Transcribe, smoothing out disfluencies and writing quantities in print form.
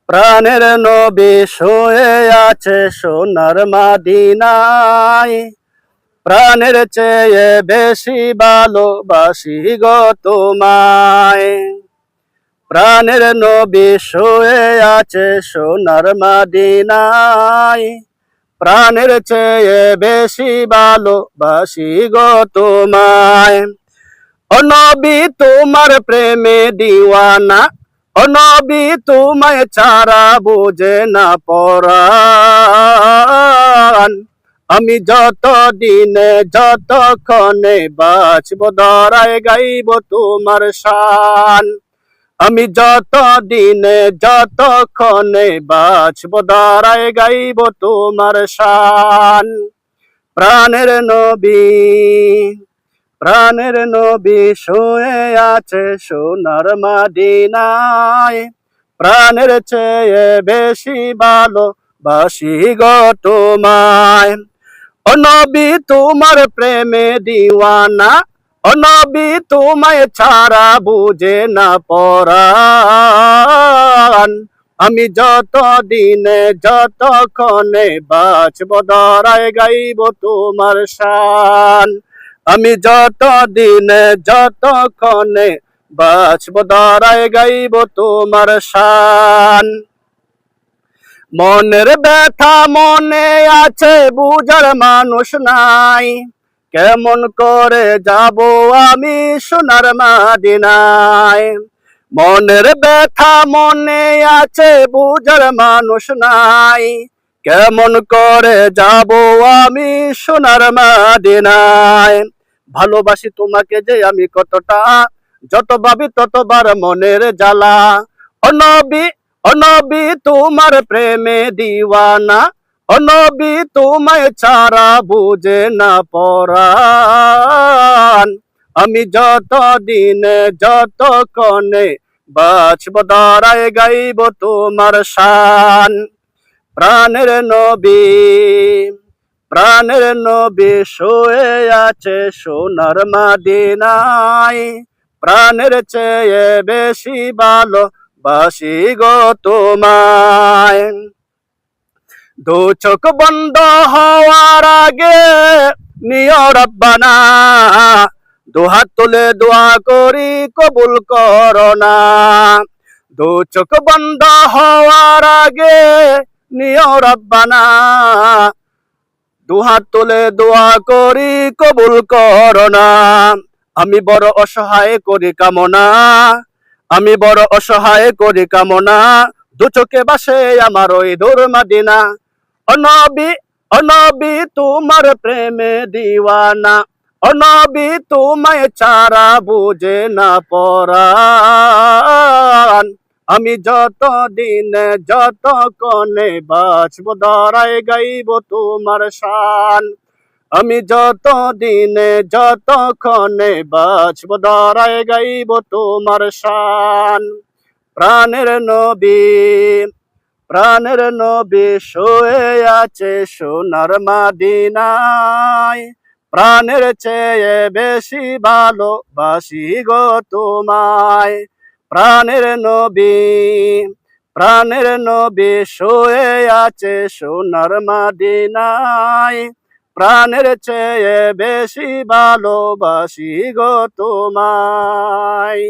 প্রাণের নবী শুয়ে আছে সোনার মদিনায়, প্রাণের চেয়ে বেশি ভালোবাসি গো তোমায়। প্রাণের নবী শুয়ে আছে সোনার মদিনায়, প্রাণের চেয়ে বেশি ভালোবাসি গো তোমায়। ও নবী তোমার প্রেমে দিওয়ানা, ও নবী তোমায় ছাড়া বুঝে না পরাণ। আমি যত দিনে যতক্ষণে বাঁচব দরায় গাইব তোমার শান। আমি যত দিনে যতক্ষণে বাঁচব দরায় গাইব তোমার শান। প্রাণের নবী, প্রাণের নবী শুয়ে আছে সোনার মদিনায়, প্রাণের চেয়ে বেশি ভালোবাসি গো তোমায়। ও নবী তোমার প্রেমে দিওয়ানা, ও নবী তোমায় ছাড়া বুঝে না পরাণ। আমি যত দিনে যতক্ষণে বাঁচব দরায় গাইব তোমার শান। আমি যত দিনে যতক্ষণে বাঁচব দরায় গাইব তোমার শান। মনের ব্যথা মনে আছে বুঝার মানুষ নাই, কেমন করে যাব আমি সোনার মদিনায়। মনের ব্যথা মনে আছে বুঝার মানুষ নাই, কেমন করে যাব আমি সোনার মদিনায়। ভালোবাসি তোমাকে যে আমি কতটা, যত ভাবি ততবার মনের জ্বালা। ও নবী, ও নবী তোমার প্রেমে দিওয়ানা, ও নবী তোমায় ছাড়া বুঝে না পরাণ। আমি যত দিনে যতক্ষণে বাঁচব দরায় গাইব তোমার শান। প্রাণের নবী, প্রাণের নবী শুয়ে আছে সোনার মদিনায়, প্রাণের চেয়ে বেশি ভালোবাসি গো তোমায়। দু চোখ বন্ধ হওয়ার আগে নিও রব্বানা, দুহাত তুলে দোয়া করি কবুল করো না। দু চোখ বন্ধ হওয়ার আগে নিও রব্বানা, দুহাত তুলে দোয়া করি কবুল করো না। আমি বড় অসহায় করি কামনা, আমি বড় অসহায় করি কামনা, দু চোখে বাসে আমার ওই দূর মদিনা। ও নবী, ও নবী তোমার প্রেমে দিওয়ানা, ও নবী তোমায় ছাড়া বুঝে না পরাণ। আমি যত দিনে যতক্ষণে বাঁচব দরায় গাইব তোমার শান। আমি যত দিনে যতক্ষণে বাঁচব দরায় গাইব তোমার শান। প্রাণের নবী, প্রাণের নবী শুয়ে আছে সোনার মদিনায়, প্রাণের চেয়ে বেশি ভালোবাসি গো তোমায়। প্রাণের নবী, প্রাণের নবী শুয়ে আছে সোনার মদিনায়, প্রাণের চেয়ে বেশি ভালোবাসি গো তোমায়।